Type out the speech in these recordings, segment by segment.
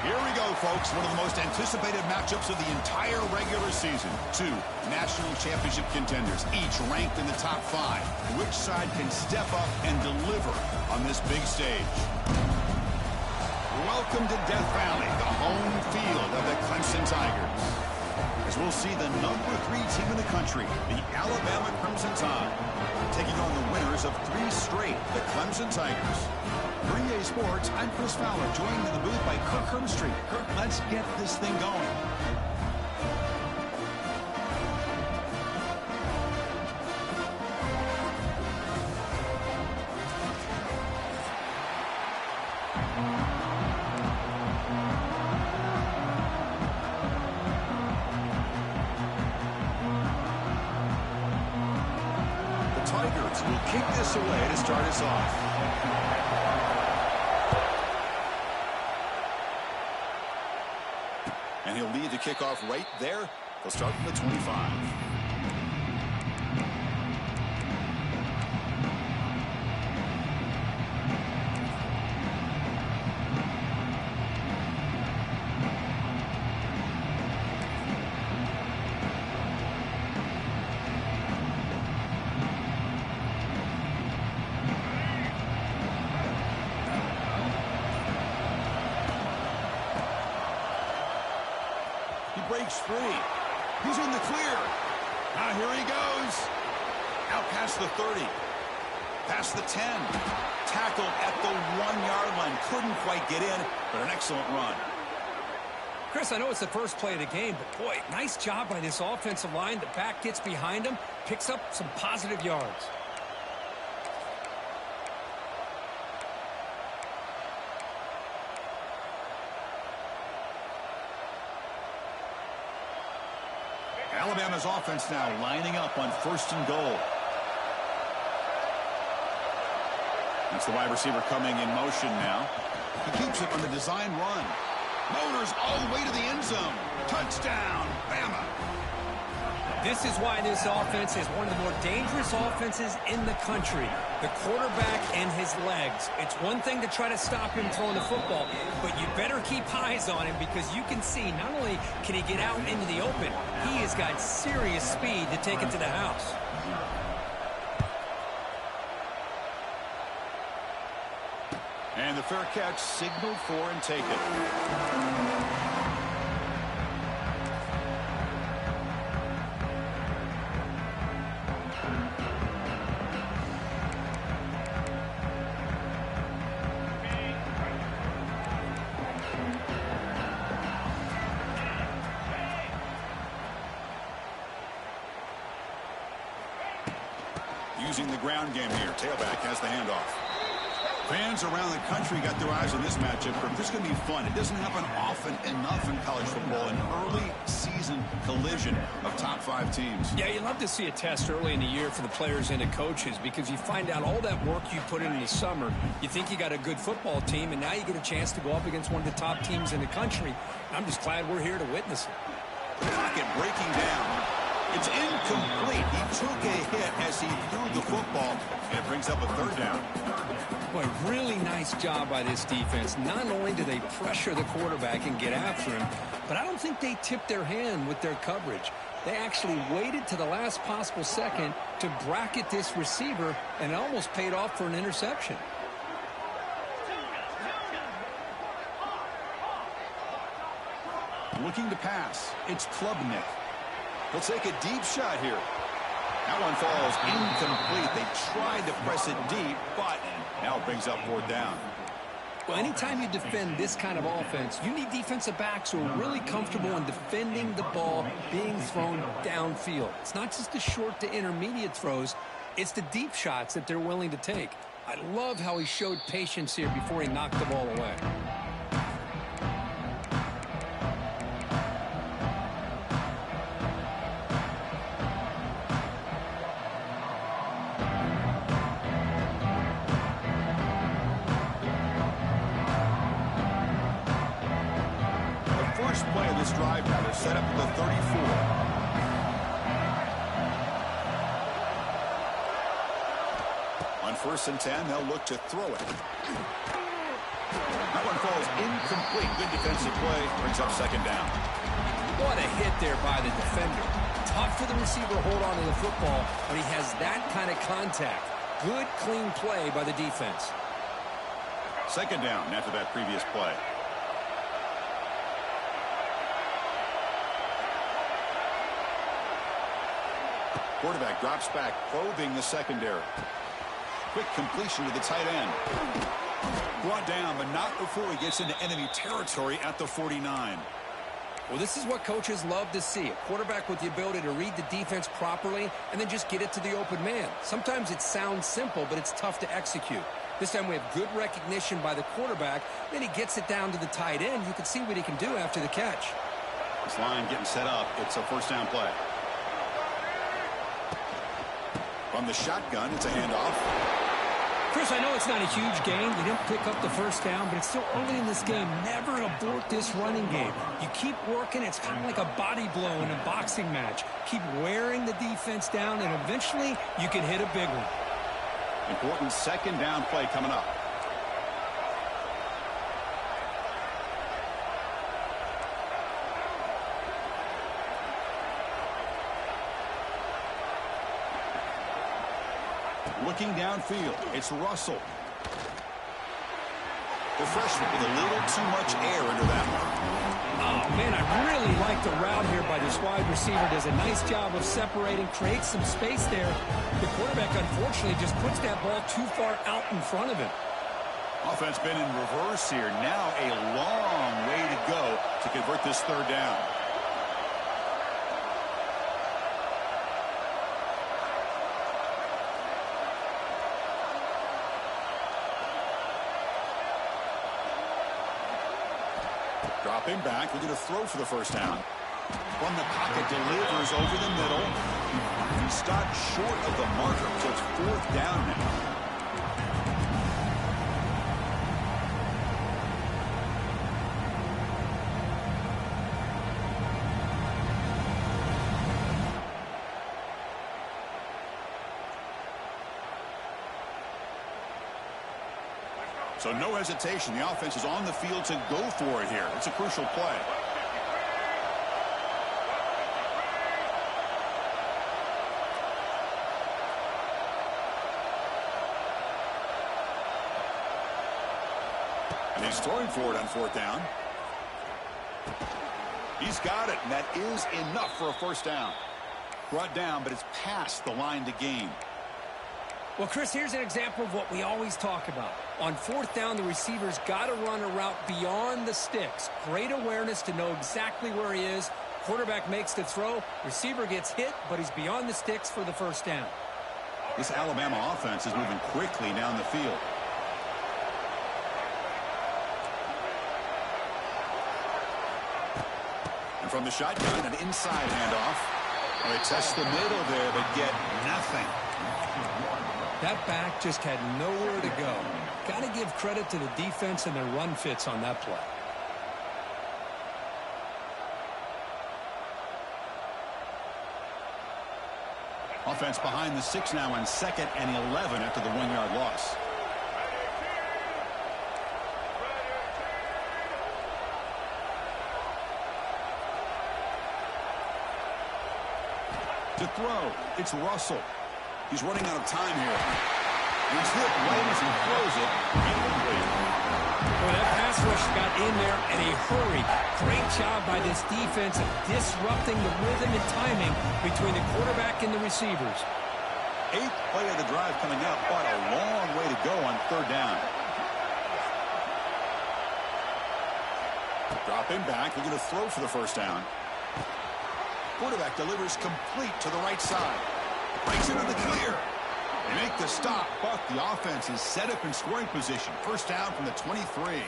Here we go, folks. One of the most anticipated matchups of the entire regular season. Two national championship contenders, each ranked in the top 5. Which side can step up and deliver on this big stage? Welcome to Death Valley, the home field of the Clemson Tigers. As we'll see the number 3 team in the country, the Alabama Crimson Tide, taking on the winners of 3 straight, the Clemson Tigers. For EA Sports, I'm Chris Fowler, joined in the booth by Kirk Herbstreit. Kirk, let's get this thing going. The Tigers will kick this away to start us off. And he'll lead the kickoff right there. They'll start from the 25. Breaks free. He's in the clear. Now here he goes. Out past the 30. Past the 10. Tackled at the 1-yard line. Couldn't quite get in, but an excellent run. Chris, I know it's the first play of the game, but boy, nice job by this offensive line. The back gets behind him, picks up some positive yards. Alabama's offense now lining up on 1st and goal. That's the wide receiver coming in motion now. He keeps it on the design run. Motors all the way to the end zone. Touchdown, Bama. This is why this offense is one of the more dangerous offenses in the country. The quarterback and his legs. It's one thing to try to stop him throwing the football, but you better keep eyes on him because you can see not only can he get out into the open, he has got serious speed to take it to the house. And the fair catch signaled for and taken. Using the ground game here. Tailback has the handoff. Fans around the country got their eyes on this matchup. This is going to be fun. It doesn't happen often enough in college football. An early season collision of top 5 teams. Yeah, you love to see a test early in the year for the players and the coaches because you find out all that work you put in the summer. You think you got a good football team, and now you get a chance to go up against one of the top teams in the country. I'm just glad we're here to witness it. Pocket breaking down. It's incomplete. He took a hit as he threw the football, and it brings up a 3rd down. Boy, really nice job by this defense. Not only do they pressure the quarterback and get after him, but I don't think they tipped their hand with their coverage. They actually waited to the last possible second to bracket this receiver, and it almost paid off for an interception. Looking to pass. It's Klubnik. He'll take a deep shot here. That one falls incomplete. They tried to press it deep, but now it brings up 4th down. Well, anytime you defend this kind of offense, you need defensive backs who are really comfortable in defending the ball being thrown downfield. It's not just the short to intermediate throws. It's the deep shots that they're willing to take. I love how he showed patience here before he knocked the ball away. First play of this drive now, they're set up at the 34. On 1st and 10, they'll look to throw it. That one falls incomplete. Good defensive play. Brings up second down. What a hit there by the defender. Tough for the receiver to hold on to the football, but he has that kind of contact. Good, clean play by the defense. Second down after that previous play. Quarterback drops back, probing the secondary. Quick completion to the tight end. Brought down, but not before he gets into enemy territory at the 49. Well, this is what coaches love to see. A quarterback with the ability to read the defense properly and then just get it to the open man. Sometimes it sounds simple, but it's tough to execute. This time we have good recognition by the quarterback. Then he gets it down to the tight end. You can see what he can do after the catch. This line getting set up. It's a first down play. From the shotgun, it's a handoff. Chris, I know it's not a huge gain. You didn't pick up the first down, but it's still early in this game. Never abort this running game. You keep working. It's kind of like a body blow in a boxing match. Keep wearing the defense down, and eventually you can hit a big one. Important second down play coming up. Looking downfield, it's Russell. The freshman with a little too much air under that one. Oh, man, I really like the route here by this wide receiver. Does a nice job of separating, creates some space there. The quarterback, unfortunately, just puts that ball too far out in front of him. Offense been in reverse here. Now a long way to go to convert this third down. Dropping back, we're going to throw for the first down. From the pocket, delivers over the middle. He stopped short of the marker, so it's fourth down now. So no hesitation. The offense is on the field to go for it here. It's a crucial play. And he's throwing for it on fourth down. He's got it, and that is enough for a first down. Brought down, but it's past the line to gain. Well, Chris, here's an example of what we always talk about. On fourth down, the receiver's got to run a route beyond the sticks. Great awareness to know exactly where he is. Quarterback makes the throw. Receiver gets hit, but he's beyond the sticks for the first down. This Alabama offense is moving quickly down the field. And from the shotgun, an inside handoff. Well, they test the middle there, but get nothing. That back just had nowhere to go. Got to give credit to the defense and their run fits on that play. Offense behind the 6 now on 2nd and 11 after the 1-yard loss. To throw, it's Russell. He's running out of time here. He's hit right as he throws it. Well, that pass rush got in there in a hurry. Great job by this defense of disrupting the rhythm and timing between the quarterback and the receivers. 8th play of the drive coming up, but a long way to go on third down. Dropping back, we're going to throw for the first down. Quarterback delivers complete to the right side. Breaks into the clear. They make the stop, but the offense is set up in scoring position. First down from the 23.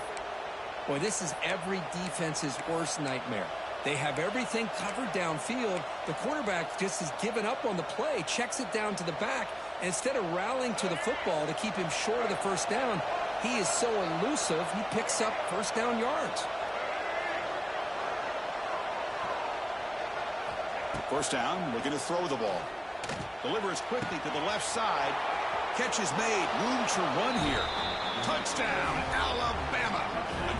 Boy, this is every defense's worst nightmare. They have everything covered downfield. The quarterback just has given up on the play, checks it down to the back, and instead of rallying to the football to keep him short of the first down, he is so elusive, he picks up first down yards. First down, looking to throw the ball. Delivers quickly to the left side. Catch is made. Room to run here. Touchdown, Alabama.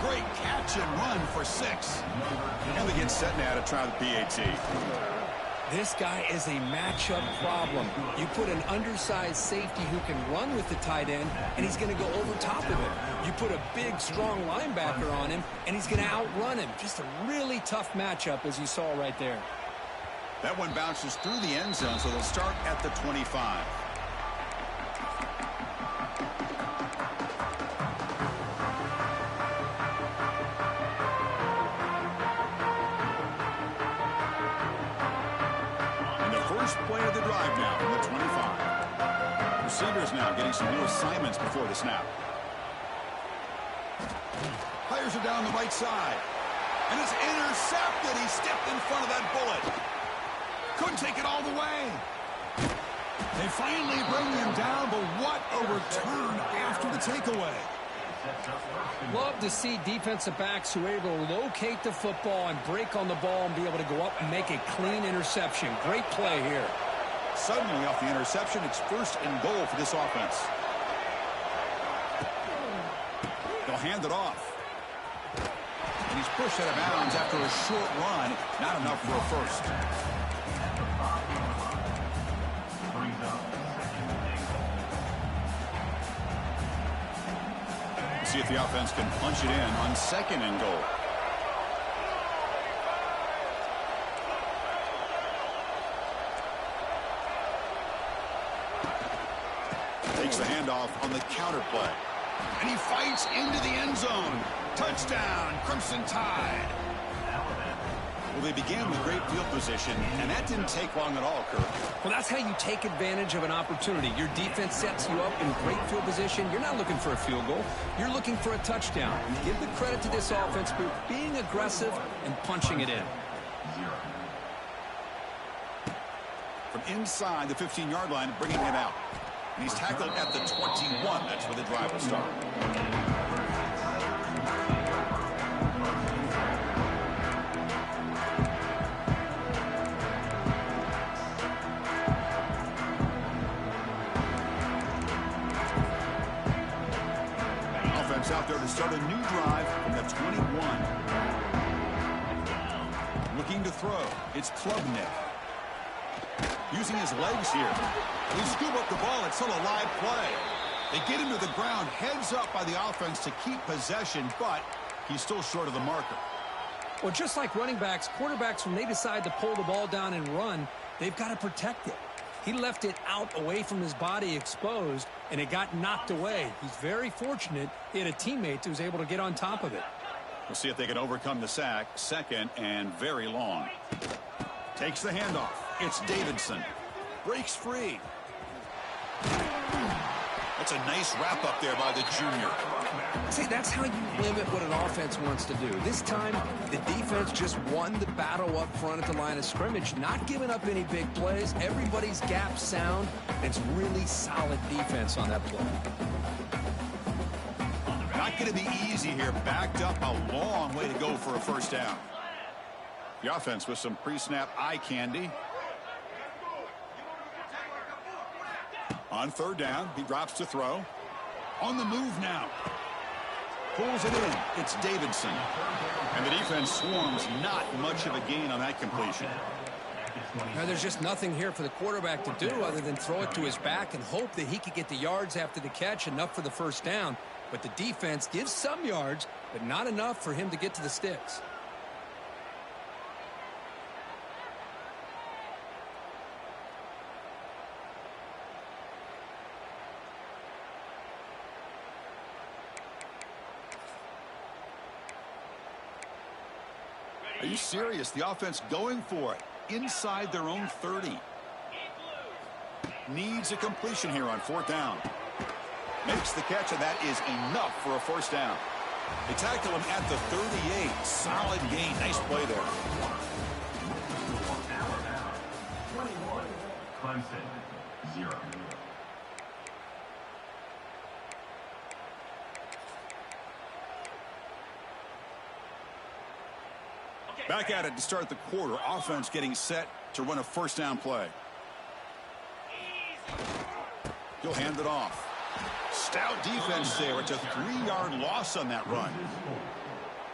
great catch and run for 6. And they get set now to try the PAT. This guy is a matchup problem. You put an undersized safety who can run with the tight end, and he's going to go over top of him. You put a big, strong linebacker on him, and he's going to outrun him. Just a really tough matchup, as you saw right there. That one bounces through the end zone, so they'll start at the 25. Play of the drive now from the 25. Receivers now getting some new assignments before the snap. Fires it down the right side. And it's intercepted. He stepped in front of that bullet. Couldn't take it all the way. They finally bring him down, but what a return after the takeaway. Love to see defensive backs who are able to locate the football and break on the ball and be able to go up and make a clean interception. Great play here. Suddenly off the interception, it's 1st and goal for this offense. They'll hand it off. And he's pushed out of bounds after a short run. Not enough for a first. See if the offense can punch it in on 2nd and goal. Takes the handoff on the counter play. And he fights into the end zone. Touchdown, Crimson Tide. Well, they began with great field position, and that didn't take long at all, Kirk. Well, that's how you take advantage of an opportunity. Your defense sets you up in great field position. You're not looking for a field goal. You're looking for a touchdown. Give the credit to this offense for being aggressive and punching it in. From inside the 15-yard line, bringing it out. And he's tackled at the 21. That's where the drive will start. Out there to start a new drive from the 21. Looking to throw. It's Klubnik. Using his legs here. They scoop up the ball. It's still a live play. They get him to the ground. Heads up by the offense to keep possession, but he's still short of the marker. Well, just like running backs, quarterbacks, when they decide to pull the ball down and run, they've got to protect it. He left it out away from his body exposed, and it got knocked away. He's very fortunate he had a teammate who was able to get on top of it. We'll see if they can overcome the sack. 2nd and very long. Takes the handoff. It's Davidson. Breaks free. That's a nice wrap-up there by the junior. See, that's how you limit what an offense wants to do. This time, the defense just won the battle up front at the line of scrimmage, not giving up any big plays. Everybody's gap sound. It's really solid defense on that play. Not going to be easy here. Backed up a long way to go for a first down. The offense with some pre-snap eye candy. On 3rd down, he drops to throw. On the move now. Pulls it in. It's Davidson. And the defense swarms. Not much of a gain on that completion. Now, there's just nothing here for the quarterback to do other than throw it to his back and hope that he could get the yards after the catch, enough for the first down. But the defense gives some yards, but not enough for him to get to the sticks. Are you serious? The offense going for it. Inside their own 30. Needs a completion here on 4th down. Makes the catch, and that is enough for a first down. They tackle him at the 38. Solid gain. Nice play there. Clemson, 0. Back at it to start the quarter. Offense getting set to run a first down play. He'll hand it off. Stout defense there. It's a 3-yard loss on that run.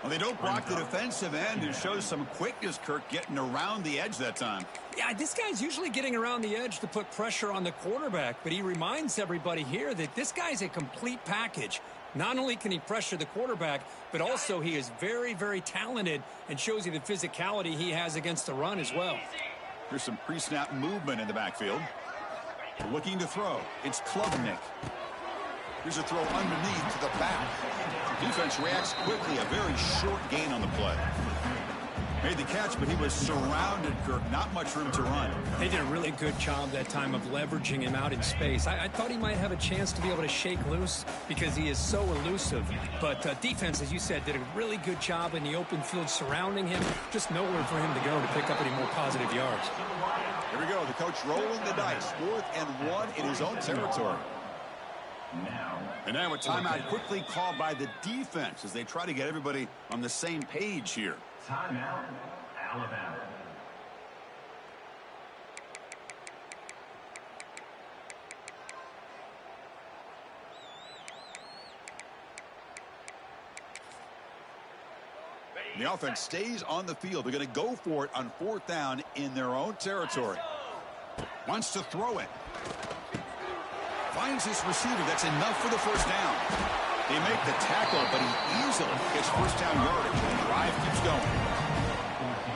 Well, they don't block the defensive end. It shows some quickness, Kirk, getting around the edge that time. Yeah, this guy's usually getting around the edge to put pressure on the quarterback, but he reminds everybody here that this guy's a complete package. Not only can he pressure the quarterback, but also he is very, very talented and shows you the physicality he has against the run as well. Here's some pre-snap movement in the backfield. Looking to throw. It's Klubnik. Here's a throw underneath to the back. Defense reacts quickly. A very short gain on the play. Made the catch, but he was surrounded, Kirk. Not much room to run. They did a really good job that time of leveraging him out in space. I thought he might have a chance to be able to shake loose because he is so elusive. But defense, as you said, did a really good job in the open field surrounding him. Just nowhere for him to go to pick up any more positive yards. Here we go. The coach rolling the dice. 4th and 1 in his own territory. And now a timeout quickly called by the defense as they try to get everybody on the same page here. Timeout, Alabama. The offense stays on the field. They're going to go for it on 4th down in their own territory. Wants to throw it. Finds his receiver. That's enough for the first down. They make the tackle, but he easily gets first down yardage. The drive keeps going.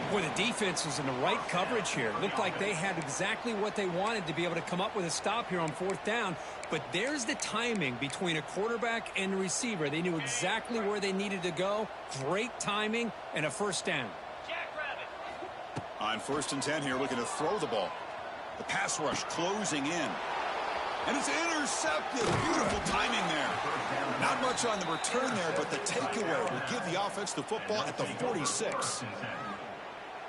Boy, the defense is in the right coverage here. Looked like they had exactly what they wanted to be able to come up with a stop here on 4th down. But there's the timing between a quarterback and a receiver. They knew exactly where they needed to go. Great timing and a first down. On 1st and 10 here, looking to throw the ball. The pass rush closing in. And it's intercepted. Beautiful timing there. Not much on the return there, but the takeaway will give the offense the football at the 46.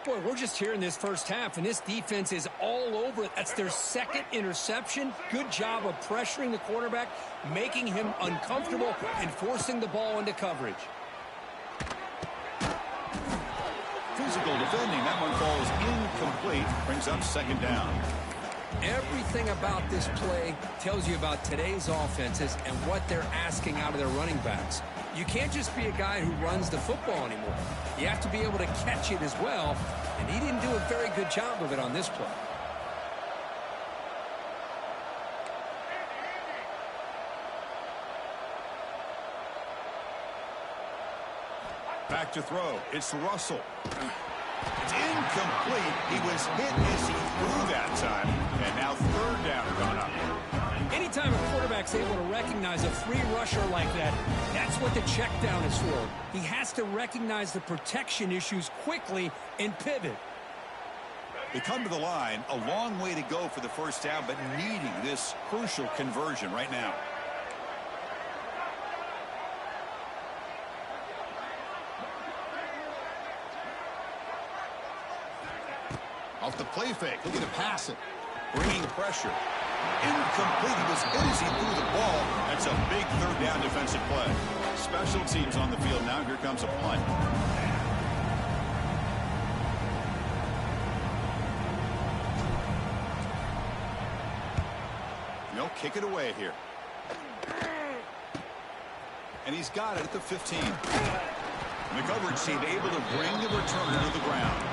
Boy, we're just here in this first half, and this defense is all over it. That's their 2nd interception. Good job of pressuring the quarterback, making him uncomfortable, and forcing the ball into coverage. Physical defending. That one falls incomplete. Brings up 2nd down. Everything about this play tells you about today's offenses and what they're asking out of their running backs. You can't just be a guy who runs the football anymore. You have to be able to catch it as well, and he didn't do a very good job of it on this play. Back to throw. It's Russell. It's incomplete. He was hit as he threw that time. And now 3rd down gone up. Anytime a quarterback's able to recognize a free rusher like that, that's what the check down is for. He has to recognize the protection issues quickly and pivot. They come to the line. A long way to go for the first down, but needing this crucial conversion right now. Off the play fake, looking to pass it. Bringing pressure. Incomplete. He was hit as he threw the ball. That's a big 3rd down defensive play. Special teams on the field now. Here comes a punt. They'll kick it away here. And he's got it at the 15. And the coverage team able to bring the return to the ground.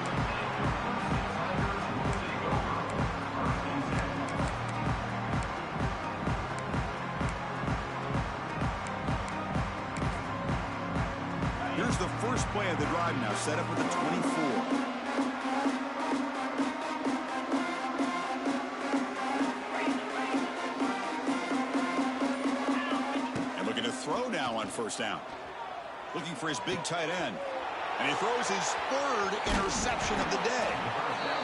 Here's the first play of the drive now, set up with the 24. And looking to throw now on 1st down. Looking for his big tight end. And he throws his 3rd interception of the day.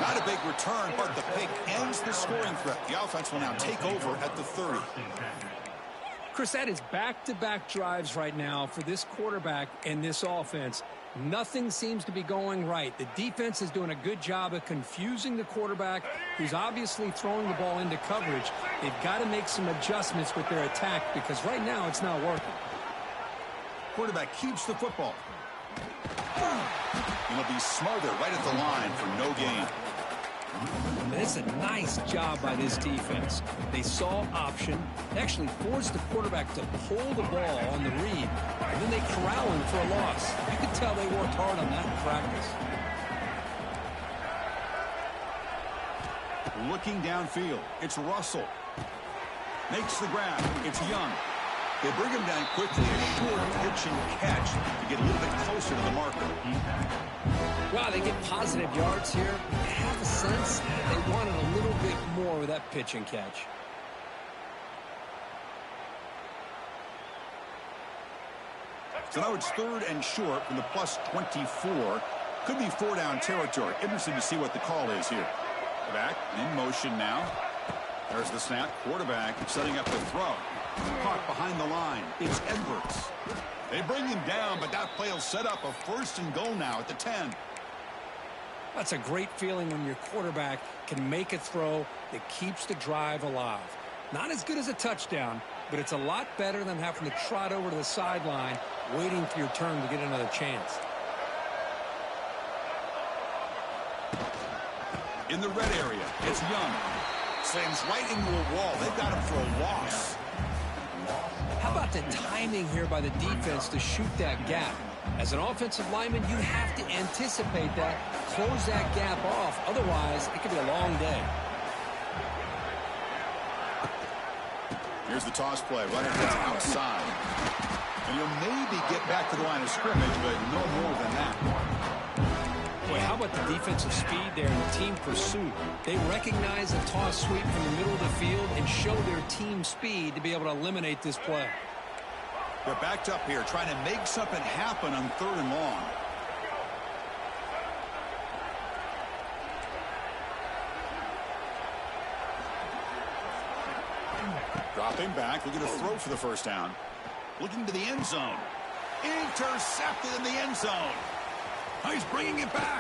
Not a big return, but the pick ends the scoring threat. The offense will now take over at the 30. Chris, that is back-to-back drives right now for this quarterback and this offense. Nothing seems to be going right. The defense is doing a good job of confusing the quarterback, who's obviously throwing the ball into coverage. They've got to make some adjustments with their attack because right now it's not working. Quarterback keeps the football. And he'll be smothered right at the line for no gain. And it's a nice job by this defense. They saw option, actually forced the quarterback to pull the ball on the read, and then they corral him for a loss. You can tell they worked hard on that in practice. Looking downfield, it's Russell. Makes the grab, it's Young. They bring him down quickly, a short pitch and catch to get a little bit closer to the marker. Wow, they get positive yards here. I have a sense that they wanted a little bit more with that pitch and catch. So now it's 3rd and short from the plus 24. Could be 4-down territory. Interesting to see what the call is here. Back in motion now. There's the snap. Quarterback setting up the throw. Caught behind the line. It's Edwards. They bring him down, but that play will set up a 1st and goal now at the 10. That's a great feeling when your quarterback can make a throw that keeps the drive alive. Not as good as a touchdown, but it's a lot better than having to trot over to the sideline waiting for your turn to get another chance. In the red area, it's Young. Slams right into a wall. They've got him for a loss. How about the timing here by the defense to shoot that gap? As an offensive lineman, you have to anticipate that, close that gap off. Otherwise, it could be a long day. Here's the toss play. Runner gets outside. And you'll maybe get back to the line of scrimmage, but no more than that. Boy, how about the defensive speed there and the team pursuit? They recognize a toss sweep from the middle of the field and show their team speed to be able to eliminate this play. They're backed up here trying to make something happen on 3rd and long. Dropping back, looking to throw for the 1st down. Looking to the end zone. Intercepted in the end zone. He's bringing it back.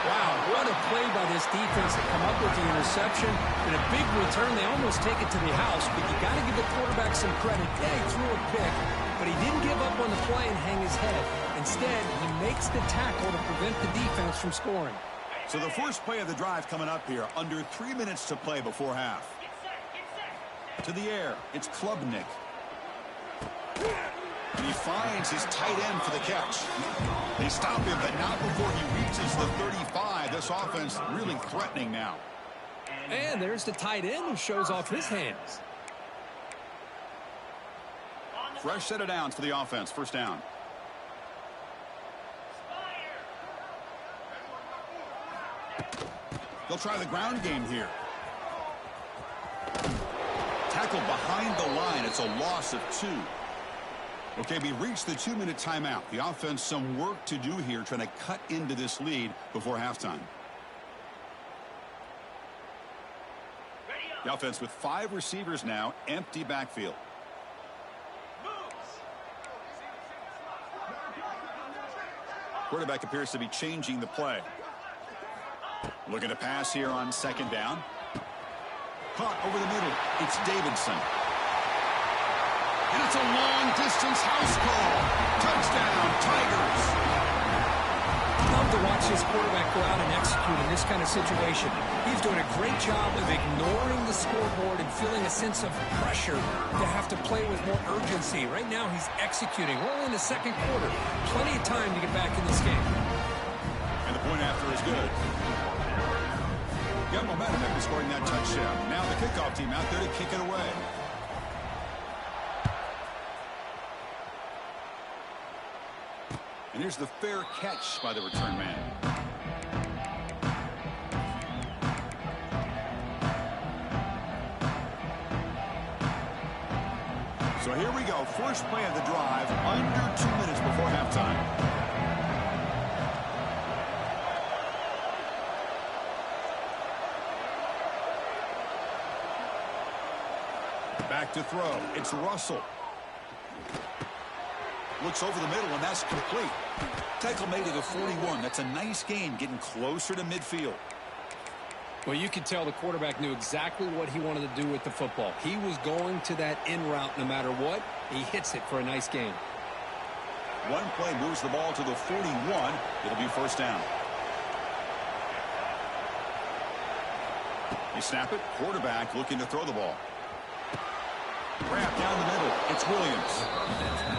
Wow, what a play by this defense to come up with the interception. And a big return. They almost take it to the house, but you got to give the quarterback some credit. Yeah, he threw a pick, but he didn't give up on the play and hang his head. Instead, he makes the tackle to prevent the defense from scoring. So the first play of the drive coming up here. Under 3 minutes to play before half. To the air, it's Klubnik. And he finds his tight end for the catch. They stop him, but not before he reaches the 35. This offense really threatening now. And there's the tight end who shows off his hands. Fresh set of downs for the offense. 1st down. They'll try the ground game here. Tackled behind the line. It's a loss of 2. Okay, we reached the 2-minute timeout. The offense some work to do here trying to cut into this lead before halftime. The offense with 5 receivers now, empty backfield. Quarterback appears to be changing the play. Looking to pass here on 2nd down. Caught over the middle. It's Davidson. And it's a long-distance house call. Touchdown, Tigers. Love to watch this quarterback go out and execute in this kind of situation. He's doing a great job of ignoring the scoreboard and feeling a sense of pressure to have to play with more urgency. Right now, he's executing. We're only in the 2nd quarter. Plenty of time to get back in this game. And the point after is good. Got momentum after scoring that touchdown. Now the kickoff team out there to kick it away. And here's the fair catch by the return man. So here we go. First play of the drive. Under 2 minutes before halftime. Back to throw. It's Russell. Looks over the middle, and that's complete. Tackle made it a 41. That's a nice gain, getting closer to midfield. Well, you could tell the quarterback knew exactly what he wanted to do with the football. He was going to that in route no matter what. He hits it for a nice gain. One play moves the ball to the 41. It'll be first down. They snap it. Quarterback looking to throw the ball. Wrapped down the middle. It's Williams.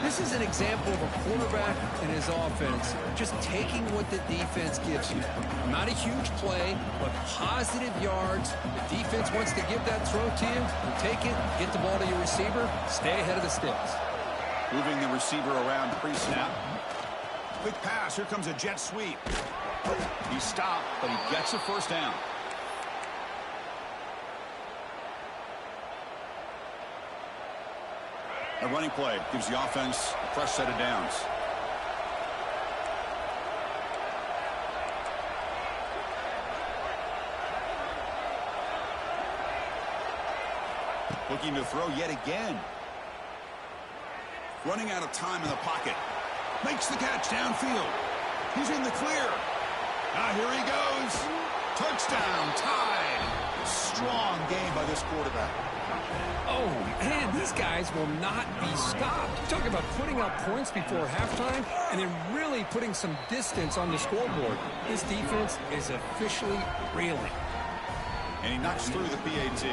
This is an example of a quarterback and his offense just taking what the defense gives you. Not a huge play, but positive yards. The defense wants to give that throw to you. You take it, get the ball to your receiver, stay ahead of the sticks. Moving the receiver around pre-snap. Quick pass. Here comes a jet sweep. He stopped, but he gets a first down. A running play gives the offense a fresh set of downs. Looking to throw yet again. Running out of time in the pocket. Makes the catch downfield. He's in the clear. Now here he goes. Touchdown, tied. Strong game by this quarterback. Oh, man, these guys will not be stopped. You're talking about putting up points before halftime and then really putting some distance on the scoreboard. This defense is officially reeling. And he knocks through the PAT.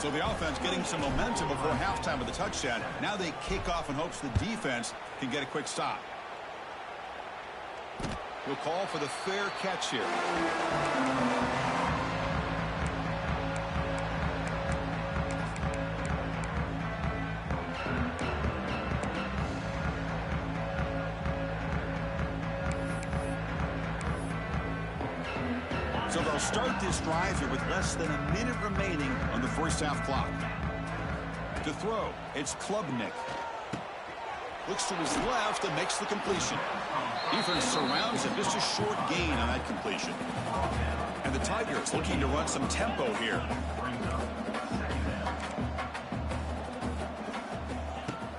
So the offense getting some momentum before halftime with the touchdown. Now they kick off in hopes the defense can get a quick stop. We'll call for the fair catch here. So they'll start this drive here with less than a minute remaining on the first half clock. To throw, it's Klubnik. Looks to his left and makes the completion. Defense surrounds him, just a short gain on that completion. And the Tigers looking to run some tempo here.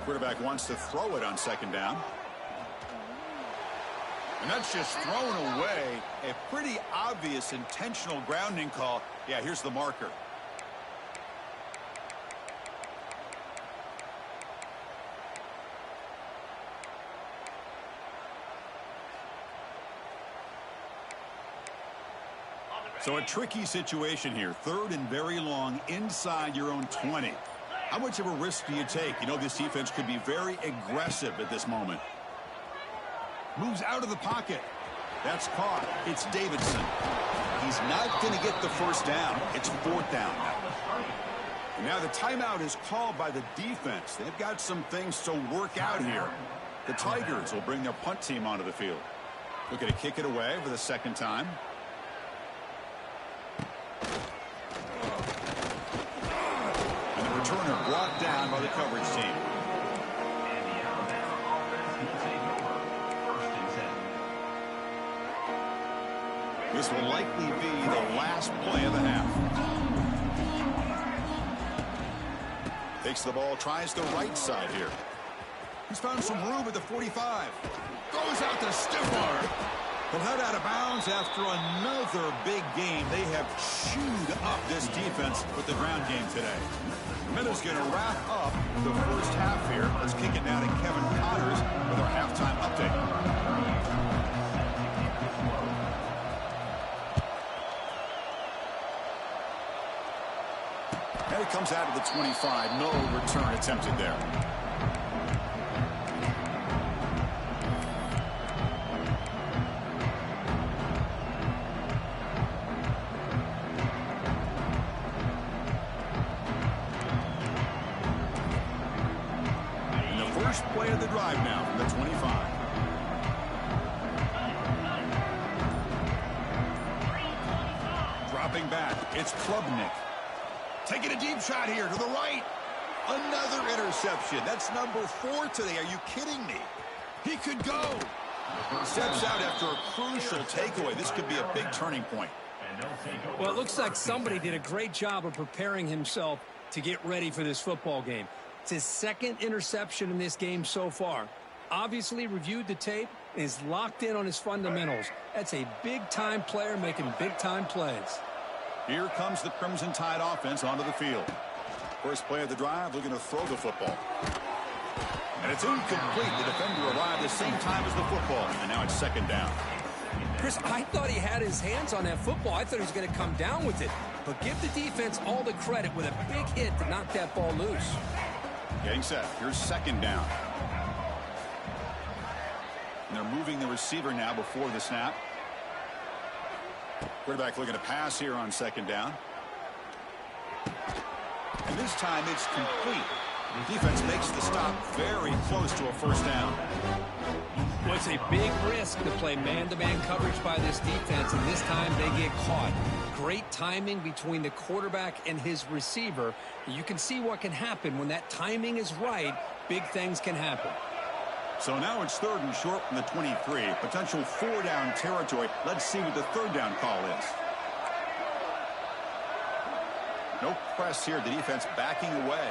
Quarterback wants to throw it on second down. And that's just thrown away. A pretty obvious intentional grounding call. Yeah, here's the marker. So a tricky situation here. Third and very long inside your own 20. How much of a risk do you take? You know this defense could be very aggressive at this moment. Moves out of the pocket. That's caught. It's Davidson. He's not going to get the first down. It's fourth down. And now the timeout is called by the defense. They've got some things to work out here. The Tigers will bring their punt team onto the field. Looking to kick it away for the second time. And the returner brought down by the coverage team. This will likely be the last play of the half. Takes the ball, tries the right side here. He's found some room at the 45. Throws out the stiff arm. He'll head out of bounds after another big game. They have chewed up this defense with the ground game today. Minutes going to wrap up the first half here. Let's kick it now to Kevin Connors with our halftime update. And it comes out of the 25. No return attempted there. And the first play of the drive now from the 25. Dropping back, it's Klubnik. Taking a deep shot here to the right. Another interception. That's number 4 today. Are you kidding me? He could go. Steps out after a crucial takeaway. This could be a big turning point. Well, it looks like somebody did a great job of preparing himself to get ready for this football game. It's his second interception in this game so far. Obviously reviewed the tape and is locked in on his fundamentals. That's a big-time player making big-time plays. Here comes the Crimson Tide offense onto the field. First play of the drive, looking to throw the football. And it's incomplete. The defender arrived the same time as the football. And now it's second down. Chris, I thought he had his hands on that football. I thought he was going to come down with it. But give the defense all the credit with a big hit to knock that ball loose. Getting set. Here's second down. And they're moving the receiver now before the snap. Quarterback looking to pass here on second down. And this time it's complete. The defense makes the stop very close to a first down. Well, it's a big risk to play man-to-man coverage by this defense, and this time they get caught. Great timing between the quarterback and his receiver. You can see what can happen when that timing is right. Big things can happen. So now it's third and short from the 23. Potential four-down territory. Let's see what the third down call is. No press here. The defense backing away.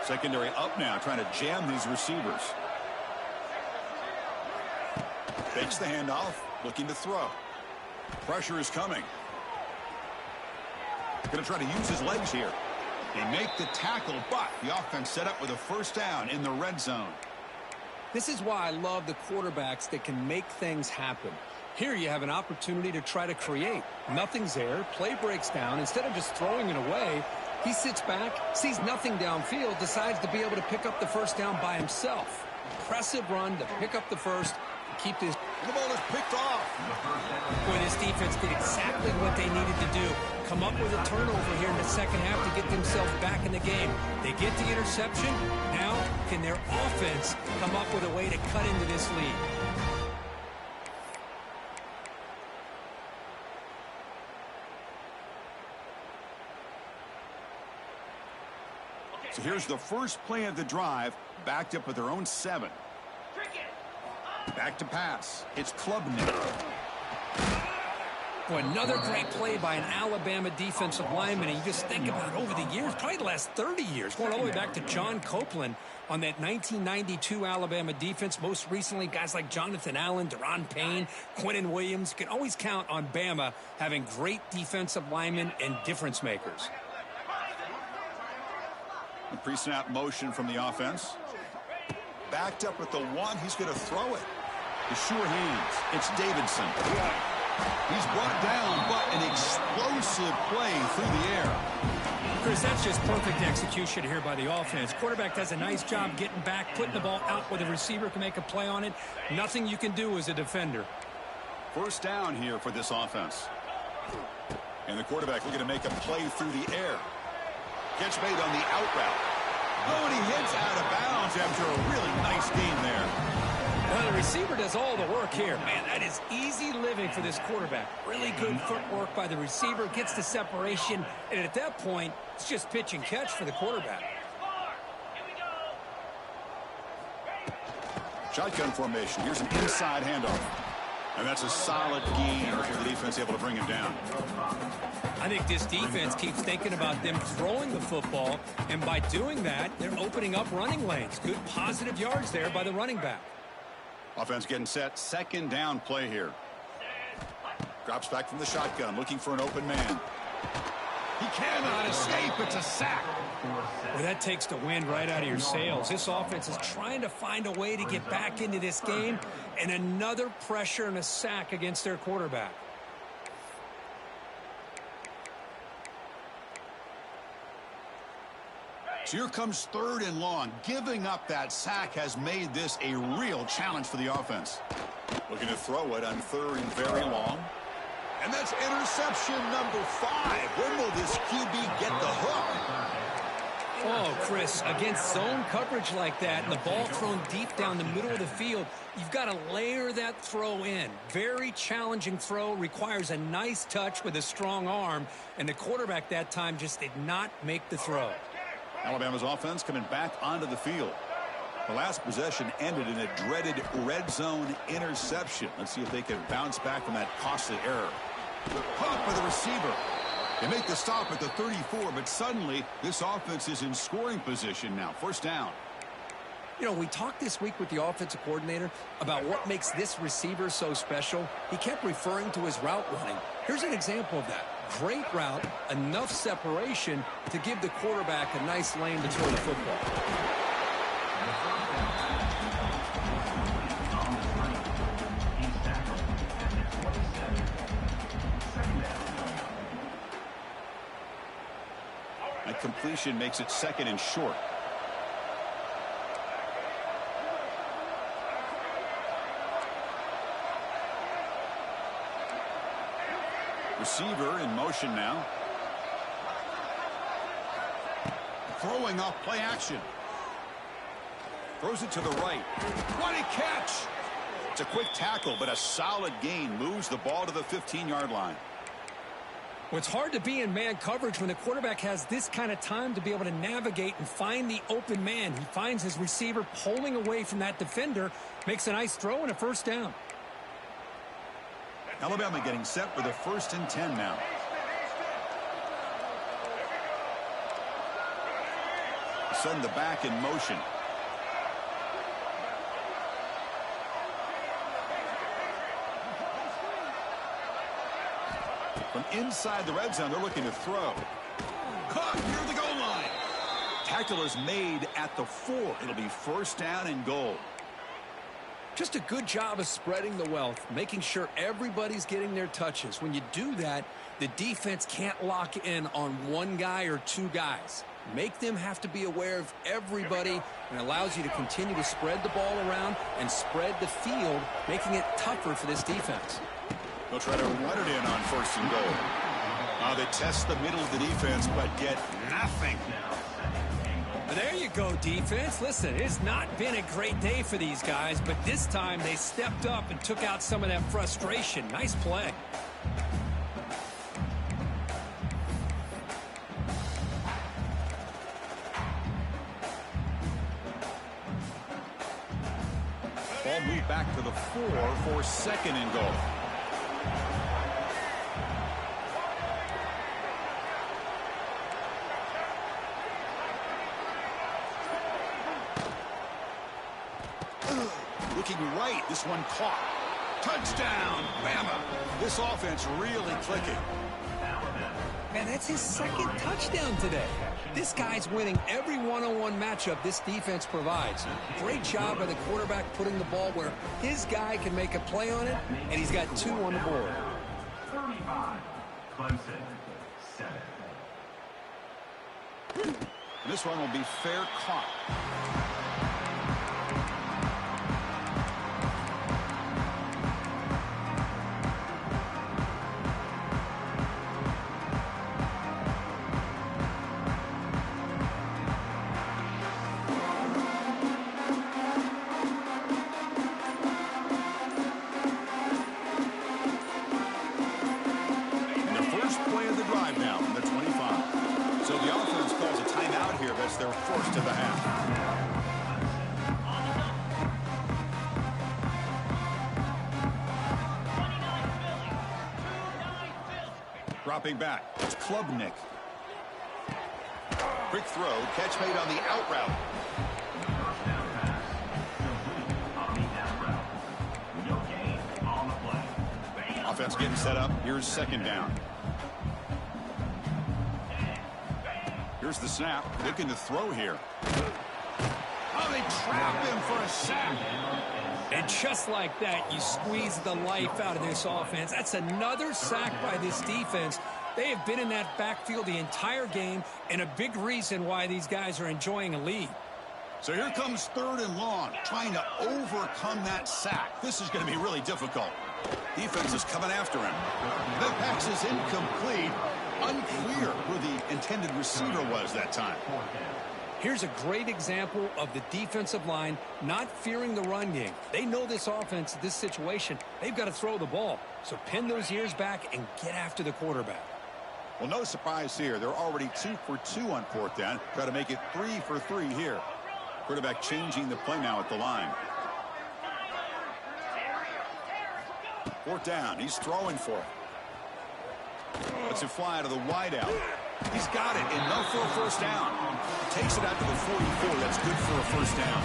Secondary up now, trying to jam these receivers. Fakes the handoff, looking to throw. Pressure is coming. Going to try to use his legs here. They make the tackle, but the offense set up with a first down in the red zone. This is why I love the quarterbacks that can make things happen. Here you have an opportunity to try to create. Nothing's there. Play breaks down. Instead of just throwing it away, he sits back, sees nothing downfield, decides to be able to pick up the first down by himself. Impressive run to pick up the first, keep this. The ball is picked off. Boy, this defense did exactly what they needed to do. Come up with a turnover here in the second half to get themselves back in the game. They get the interception. Now, can their offense come up with a way to cut into this lead? So here's the first play of the drive, backed up with their own 7. Back to pass. It's Klubnik. Boy, another great play by an Alabama defensive lineman. And you just think about it over the years, probably the last 30 years, going all the way back to John Copeland on that 1992 Alabama defense. Most recently, guys like Jonathan Allen, Deron Payne, Quentin Williams. You can always count on Bama having great defensive linemen and difference makers. A pre-snap motion from the offense. Backed up with the 1. He's going to throw it. The sure hands. It's Davidson. He's brought down, but an explosive play through the air. Chris, that's just perfect execution here by the offense. Quarterback does a nice job getting back, putting the ball out where the receiver can make a play on it. Nothing you can do as a defender. First down here for this offense. And the quarterback looking to make a play through the air. Catch made on the out route. Oh, and he hits out of bounds after a really nice game there. Well, the receiver does all the work here. Man, that is easy living for this quarterback. Really good footwork by the receiver, gets the separation, and at that point, it's just pitch and catch for the quarterback. Shotgun formation. Here's an inside handoff. And that's a solid gain for the defense, able to bring him down. I think this defense keeps thinking about them throwing the football, and by doing that, they're opening up running lanes. Good positive yards there by the running back. Offense getting set. Second down play here. Drops back from the shotgun, looking for an open man. He cannot escape. It's a sack. Well, that takes the wind right out of your sails. This offense is trying to find a way to get back into this game, and another pressure and a sack against their quarterback. So here comes third and long. Giving up that sack has made this a real challenge for the offense. Looking to throw it on third and very long. And that's interception number 5. When will this QB get the hook? Oh, Chris, against zone coverage like that, and the ball thrown deep down the middle of the field, you've got to layer that throw in. Very challenging throw, requires a nice touch with a strong arm, and the quarterback that time just did not make the throw. Alabama's offense coming back onto the field. The last possession ended in a dreaded red zone interception. Let's see if they can bounce back from that costly error. Caught by the receiver. They make the stop at the 34, but suddenly this offense is in scoring position now. First down. You know, we talked this week with the offensive coordinator about what makes this receiver so special. He kept referring to his route running. Here's an example of that. Great route, enough separation to give the quarterback a nice lane to throw the football. completion makes it 2nd and short. Receiver in motion now. Throwing off play action. Throws it to the right. What a catch! It's a quick tackle, but a solid gain moves the ball to the 15-yard line. Well, it's hard to be in man coverage when the quarterback has this kind of time to be able to navigate and find the open man. He finds his receiver pulling away from that defender, makes a nice throw and a first down. Alabama getting set for the 1st and 10 now. Send the back in motion. From inside the red zone, they're looking to throw. Caught near the goal line. Tackle is made at the 4. It'll be 1st down and goal. Just a good job of spreading the wealth, making sure everybody's getting their touches. When you do that, the defense can't lock in on one guy or two guys. Make them have to be aware of everybody, and allows you to continue to spread the ball around and spread the field, making it tougher for this defense. They'll try to run it in on 1st and goal. They test the middle of the defense, but get nothing. There you go, defense. Listen, it's not been a great day for these guys, but this time they stepped up and took out some of that frustration. Nice play. Ball moved back to the 4 for 2nd and goal. Looking right, this one caught. Touchdown, Bama. This offense really clicking. Man, that's his 2nd touchdown today. This guy's winning every one-on-one matchup this defense provides. Great job by the quarterback putting the ball where his guy can make a play on it, and he's got 2 on the board. 35, Clemson, 7. This one will be fair caught. Their 1st of the half. Dropping back. It's Klubnik. Quick throw. Catch made on the out route. Offense getting set up. Here's 2nd down. Here's the snap. Looking to throw here. Oh, they trap him for a sack. And just like that, you squeeze the life out of this offense. That's another sack by this defense. They have been in that backfield the entire game, and a big reason why these guys are enjoying a lead. So here comes 3rd and long, trying to overcome that sack. This is going to be really difficult. Defense is coming after him. The pass is incomplete. Unclear who the intended receiver was that time. Here's a great example of the defensive line not fearing the run game. They know this offense, this situation, they've got to throw the ball. So pin those ears back and get after the quarterback. Well, no surprise here. They're already 2 for 2 on 4th down. Try to make it 3 for 3 here. Quarterback changing the play now at the line. 4th down. He's throwing for it. Lets it fly out of the wideout. He's got it. Enough for a 1st down. Takes it out to the 44. That's good for a 1st down.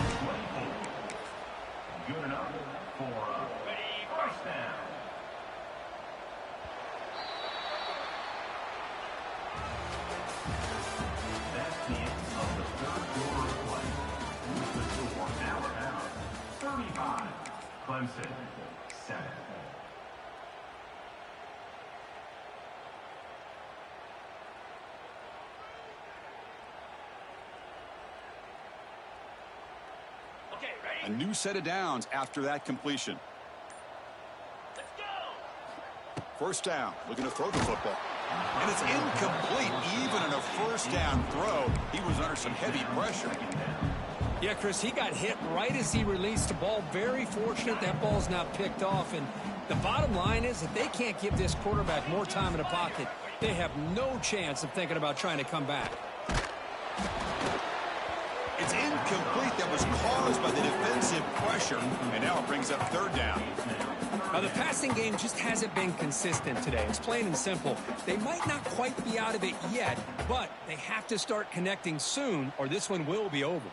Good enough for a 1st down. That's the end of the 3rd quarter of play. The score, Alabama 35, Clemson 7. A new set of downs after that completion. First down, looking to throw the football. And it's incomplete. Even in a first down throw, he was under some heavy pressure. Yeah, Chris, he got hit right as he released the ball. Very fortunate that ball's not picked off. And the bottom line is that they can't give this quarterback more time in the pocket. They have no chance of thinking about trying to come back. It's incomplete. That was caused by the defensive pressure. And now it brings up third down. Now, the passing game just hasn't been consistent today. It's plain and simple. They might not quite be out of it yet, but they have to start connecting soon, or this one will be over.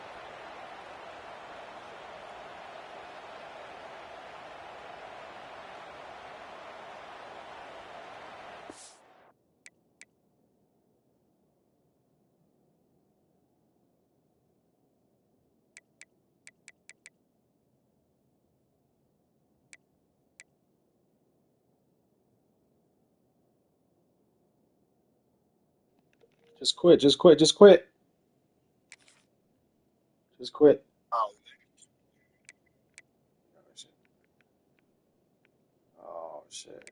Just quit. Just quit. Just quit. Just quit. Oh, shit. Oh, shit.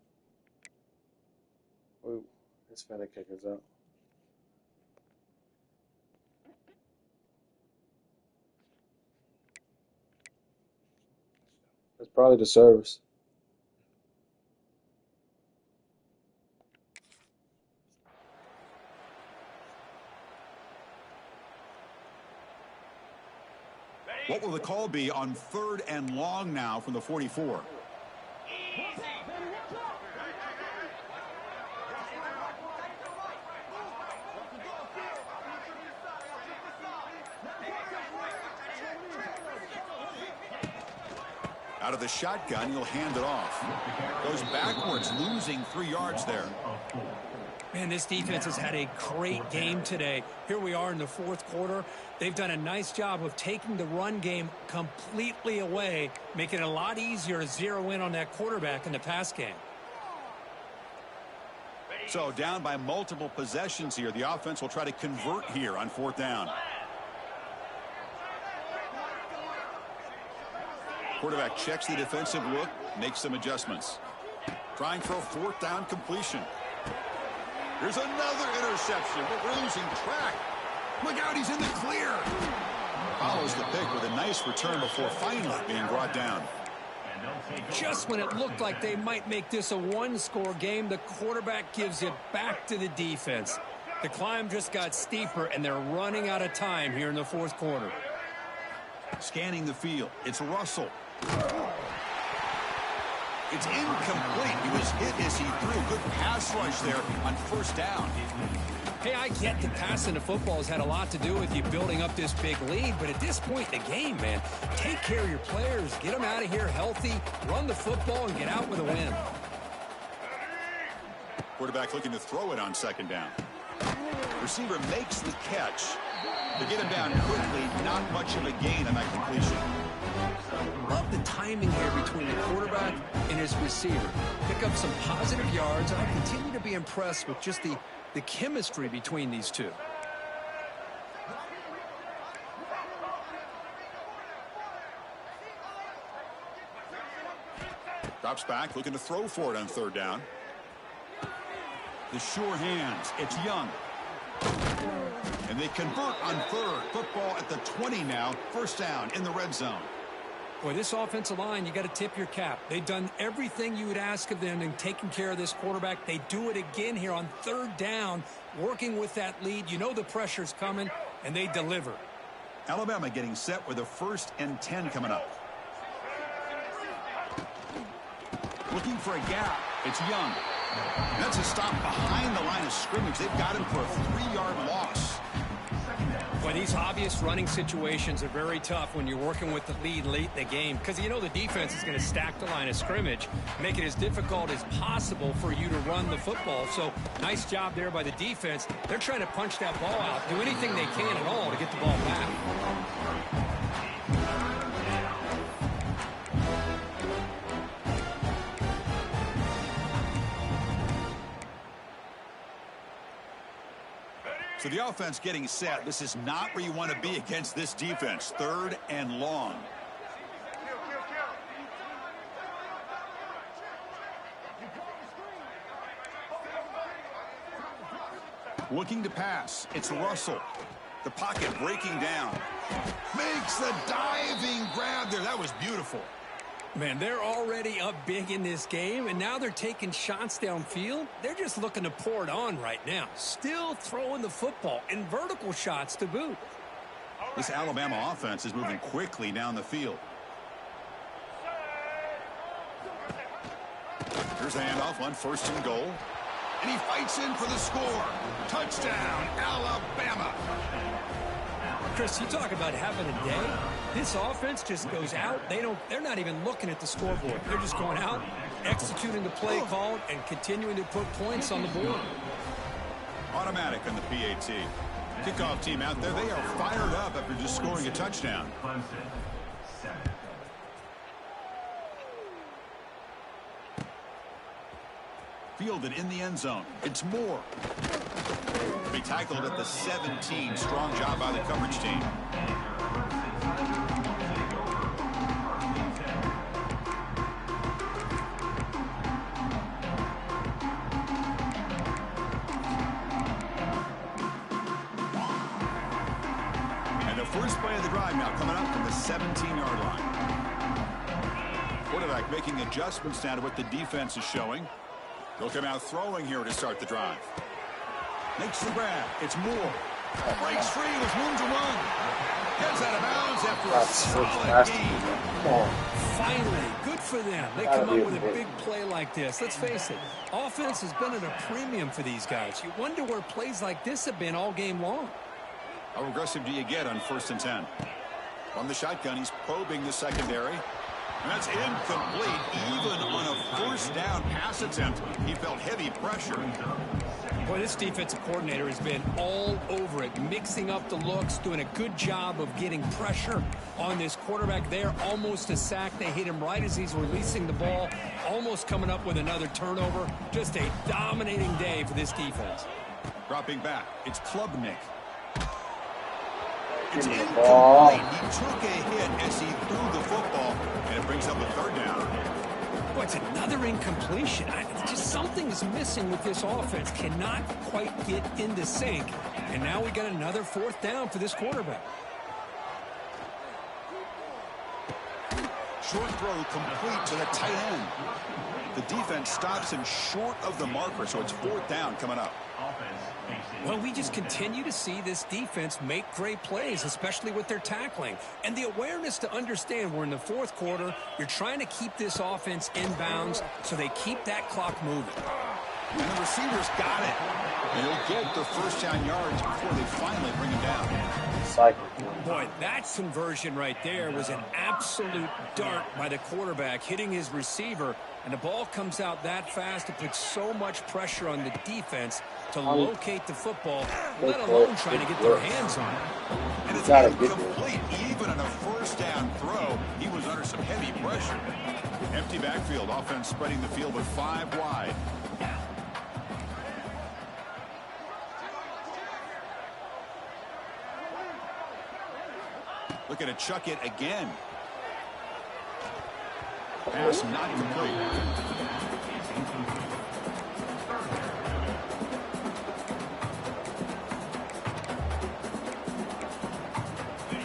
Ooh, it's finna kick us out. It's probably the service. What will the call be on third and long now from the 44? Out of the shotgun, he'll hand it off. Goes backwards, losing 3 yards there. Man, this defense has had a great game today. Here we are in the fourth quarter. They've done a nice job of taking the run game completely away, making it a lot easier to zero in on that quarterback in the pass game. So down by multiple possessions here. The offense will try to convert here on fourth down. Quarterback checks the defensive look, makes some adjustments. Trying for a fourth down completion. Here's another interception, but we're losing track. Look out, he's in the clear. Follows the pick with a nice return before finally being brought down. Just when it looked like they might make this a one-score game, the quarterback gives it back to the defense. The climb just got steeper, and they're running out of time here in the fourth quarter. Scanning the field, it's Russell. It's incomplete. He was hit as he threw. Good pass rush there on first down. Hey, I get that passing the football has had a lot to do with you building up this big lead, but at this point in the game, man, take care of your players, get them out of here healthy, run the football, and get out with a win. Quarterback looking to throw it on second down. Receiver makes the catch. To get him down quickly, not much of a gain on that completion. Love the timing here between the quarterback and his receiver. Pick up some positive yards, and I continue to be impressed with just the chemistry between these two. Drops back, looking to throw for it on third down. The sure hands, it's Young. And they convert on third. Football at the 20 now. First down in the red zone. Boy, this offensive line, you got to tip your cap. They've done everything you would ask of them in taking care of this quarterback. They do it again here on third down, working with that lead. You know the pressure's coming, and they deliver. Alabama getting set with a 1st and 10 coming up. Looking for a gap. It's Young. That's a stop behind the line of scrimmage. They've got him for a 3-yard loss. Well, these obvious running situations are very tough when you're working with the lead late in the game because you know the defense is going to stack the line of scrimmage, make it as difficult as possible for you to run the football. So nice job there by the defense. They're trying to punch that ball out, do anything they can at all to get the ball back. So the offense getting set. This is not where you want to be against this defense. Third and long. Looking to pass. It's Russell. The pocket breaking down. Makes the diving grab there. That was beautiful. Man, they're already up big in this game, and now they're taking shots downfield. They're just looking to pour it on right now. Still throwing the football, and vertical shots to boot. This Alabama offense is moving quickly down the field. Here's a handoff on 1st and goal. And he fights in for the score. Touchdown, Alabama. Chris, you talk about having a day. This offense just goes out. They're not even looking at the scoreboard. They're just going out, executing the play called, and continuing to put points on the board. Automatic on the PAT. Kickoff team out there. They are fired up after just scoring a touchdown. Fielded in the end zone. It's Moore. Be tackled at the 17. Strong job by the coverage team. And the first play of the drive now coming up from the 17-yard line. Quarterback making adjustments now to what the defense is showing. They'll come out throwing here to start the drive. Makes the grab. It's Moore. Breaks free with room to run. Heads out of bounds after a solid game. Finally, good for them. They come up with a big play like this. Let's face it, offense has been at a premium for these guys. You wonder where plays like this have been all game long. How aggressive do you get on 1st and 10? From the shotgun, he's probing the secondary. And that's incomplete. Even on a 1st down pass attempt, he felt heavy pressure. Boy, this defensive coordinator has been all over it, mixing up the looks, doing a good job of getting pressure on this quarterback there. Almost a sack. They hit him right as he's releasing the ball, almost coming up with another turnover. Just a dominating day for this defense. Dropping back, it's Klubnik. It's incomplete. He took a hit as he threw the football, and it brings up a 3rd down. Boy, it's another incompletion. Just something's missing with this offense. Cannot quite get into sync. And now we got another 4th down for this quarterback. Short throw complete to the tight end. The defense stops him short of the marker, so it's 4th down coming up. Well, we just continue to see this defense make great plays, especially with their tackling. And the awareness to understand we're in the 4th quarter, you're trying to keep this offense in bounds so they keep that clock moving. And the receivers got it. And he'll get the 1st down yards before they finally bring him down. Boy, that conversion right there was an absolute dart by the quarterback, hitting his receiver. And the ball comes out that fast. It puts so much pressure on the defense to locate the football, let alone trying to get their hands on it. And it's incomplete. Even on a 1st down throw, he was under some heavy pressure. Empty backfield. Offense spreading the field with 5 wide. Looking to chuck it again. Pass not complete.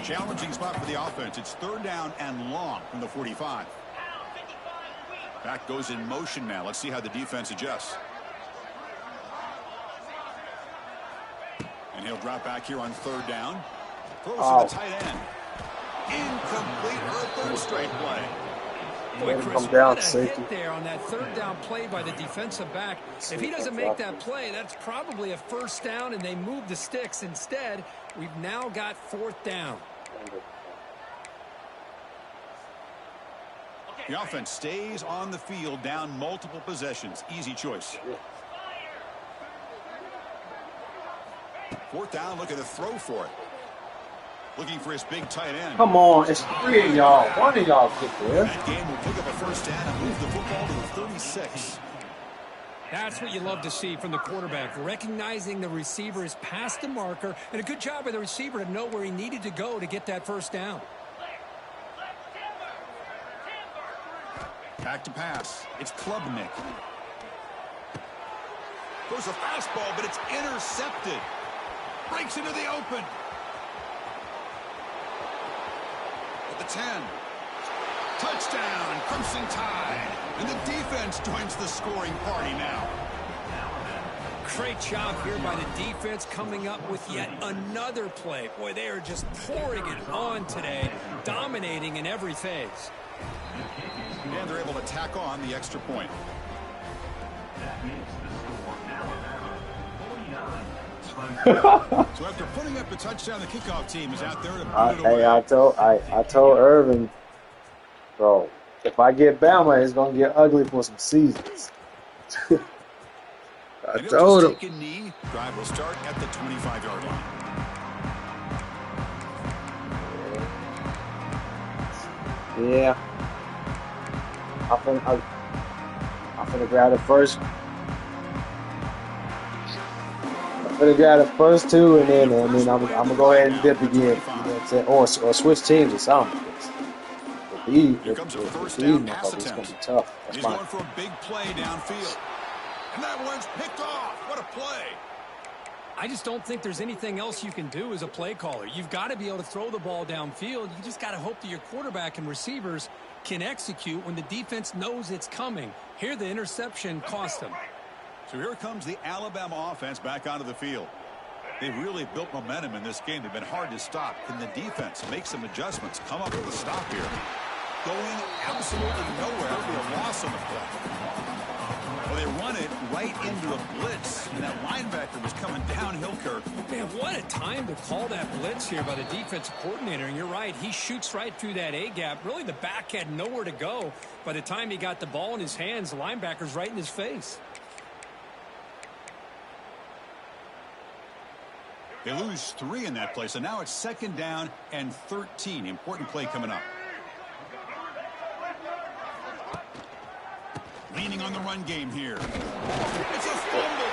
Challenging spot for the offense. It's 3rd down and long from the 45. Back goes in motion now. Let's see how the defense adjusts. And he'll drop back here on 3rd down. Throws to the tight end. Incomplete for a 3rd straight play. Boy, Chris, what a hit there on that 3rd down play by the defensive back. If he doesn't make that play, that's probably a 1st down, and they move the sticks. Instead, we've now got 4th down. The offense stays on the field, down multiple possessions. Easy choice. 4th down, looking to throw for it. Looking for his big tight end. Come on, it's 3 of y'all. 1 of y'all get there. That game will pick up a 1st down and move the football to the 36. That's what you love to see from the quarterback, recognizing the receiver is past the marker, and a good job by the receiver to know where he needed to go to get that 1st down. Back to pass. It's Klubnik. Throws a fastball, but it's intercepted. Breaks into the open. At the 10. Touchdown, Crimson Tide. And the defense joins the scoring party now. Great job here by the defense coming up with yet another play. Boy, they are just pouring it on today, dominating in every phase. And they're able to tack on the extra point. That makes the score Alabama 49. So after putting up a touchdown, the kickoff team is out there to put it Hey, away. I told Irvin, bro, if I get Bama, it's gonna get ugly for some seasons. I And he'll told just him. take a knee. Drive will start at the 25-yard line. Yeah. I'm finna grab the first. I'm finna grab the first two, and then I'm gonna go ahead and dip again. You know what I'm saying? Or switch teams or something. Here comes a first these down pass motherfuckers, it's gonna attempt. be tough. That's He's fine. going for a big play downfield. And that one's picked off. What a play. I just don't think there's anything else you can do as a play caller. You've got to be able to throw the ball downfield. You just got to hope that your quarterback and receivers can execute when the defense knows it's coming. Here, the interception cost them. So here comes the Alabama offense back onto the field. They've really built momentum in this game. They've been hard to stop. Can the defense make some adjustments? Come up with a stop here. Going absolutely nowhere. There'll be a loss on the play. Well, they run it right into a blitz, and that linebacker was coming downhill, Kirk. Man, what a time to call that blitz here by the defensive coordinator. And you're right, he shoots right through that A-gap. Really, the back had nowhere to go. By the time he got the ball in his hands, the linebacker's right in his face. They lose 3 in that play, so now it's 2nd down and 13. Important play coming up. Leaning on the run game here. It's a fumble.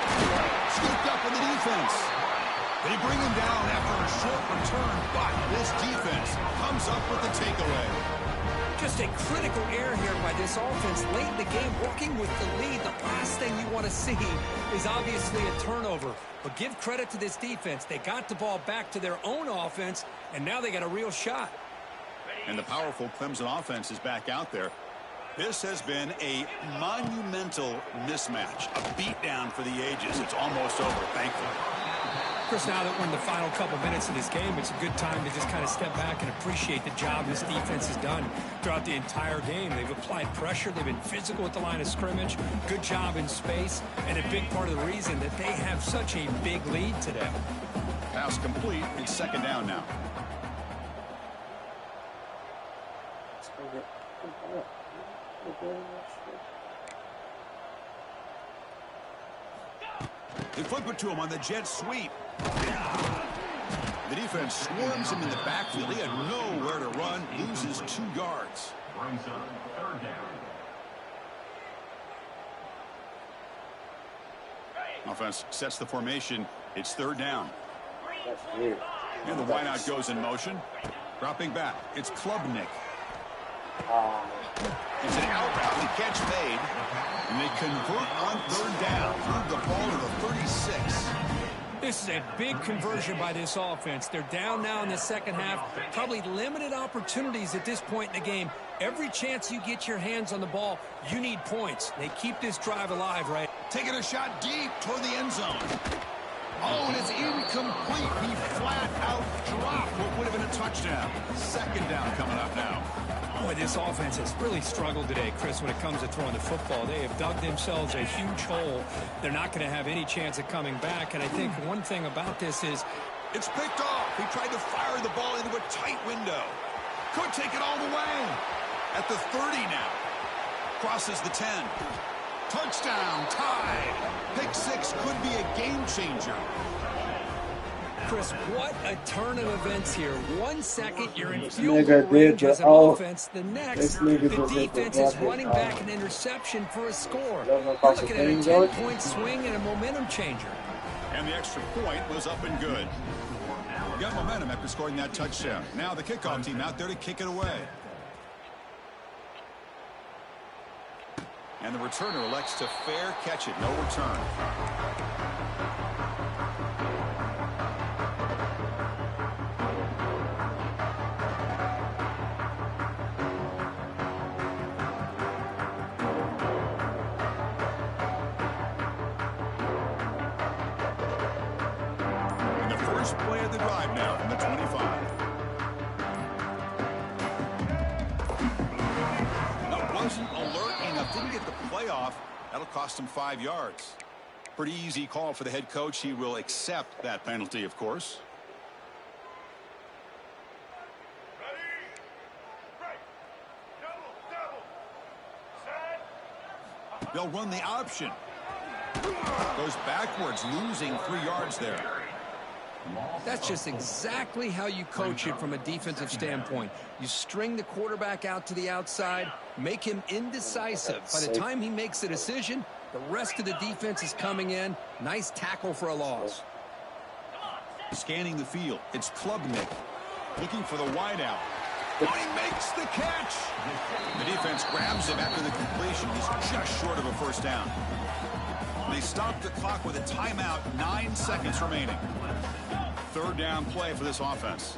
Scooped up in the defense. They bring him down after a short return, but this defense comes up with the takeaway. Just a critical error here by this offense late in the game, working with the lead. The last thing you want to see is obviously a turnover. But give credit to this defense. They got the ball back to their own offense, and now they got a real shot. And the powerful Clemson offense is back out there. This has been a monumental mismatch, a beatdown for the ages. It's almost over, thankfully. Chris, now that we're in the final couple minutes of this game, it's a good time to just kind of step back and appreciate the job this defense has done throughout the entire game. They've applied pressure. They've been physical at the line of scrimmage. Good job in space. And a big part of the reason that they have such a big lead today. Pass complete. It's 2nd down now. They flip it to him on the jet sweep. The defense swarms him in the backfield. He had nowhere to run. Loses 2 yards. Brings up 3rd down. Offense sets the formation. It's 3rd down. That's weird. And the wideout goes in motion. Dropping back. It's Klubnik. It's an out route. The catch made. And they convert on 3rd down. Move the ball to the 36. This is a big conversion by this offense. They're down now in the second half. Probably limited opportunities at this point in the game. Every chance you get your hands on the ball, you need points. They keep this drive alive, right? Taking a shot deep toward the end zone. Oh, and it's incomplete. He flat out dropped what would have been a touchdown. 2nd down coming up now. Boy, this offense has really struggled today, Chris, when it comes to throwing the football. They have dug themselves a huge hole. They're not going to have any chance of coming back. And I think one thing about this is It's picked off. He tried to fire the ball into a tight window. Could take it all the way. At the 30 now. Crosses the 10. Touchdown, tied. Pick 6 could be a game changer. Chris, what a turn of events here. 1 second, you're in This field nigga goal range did as the an all- offense. The next, this the nigga just did the defense is fucking, running back an interception for a score. Y'all gonna You're call some looking at a things, George? 10-point swing and a momentum changer. And the extra point was up and good. Got momentum after scoring that touchdown. Now the kickoff team out there to kick it away. And the returner elects to fair catch it. No return. And the first play of the drive now from the 25. Wasn't alert enough, didn't get the play off. That'll cost him 5 yards. Pretty easy call for the head coach. He will accept that penalty, of course. They'll run the option. Goes backwards, losing 3 yards there. That's just exactly how you coach it from a defensive standpoint. You string the quarterback out to the outside, make him indecisive. By the time he makes the decision, the rest of the defense is coming in. Nice tackle for a loss. Scanning the field, it's Klubnik looking for the wideout. Oh, he makes the catch. The defense grabs him after the completion. He's just short of a first down. They stop the clock with a timeout, 9 seconds remaining. Third down play for this offense.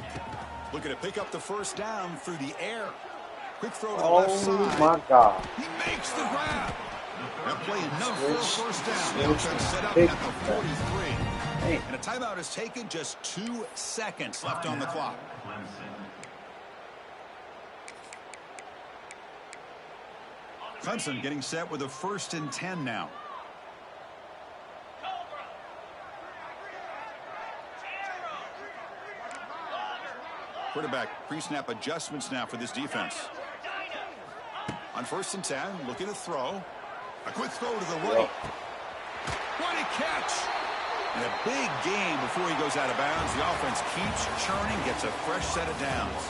Looking to pick up the first down through the air. Quick throw to the left side. Oh my God. He makes the grab. That play enough for a first down. The offense set up at the 43. And a timeout is taken, just 2 seconds left on the clock. Clemson getting set with a 1st and 10 now. Quarterback pre-snap adjustments now for this defense. On 1st and 10, looking to throw. A quick throw to the right. What a catch! And a big gain before he goes out of bounds. The offense keeps churning, gets a fresh set of downs.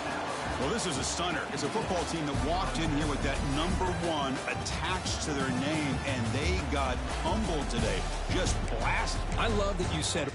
Well, this is a stunner. It's a football team that walked in here with that #1 attached to their name, and they got humbled today. Just blasted. I love that you said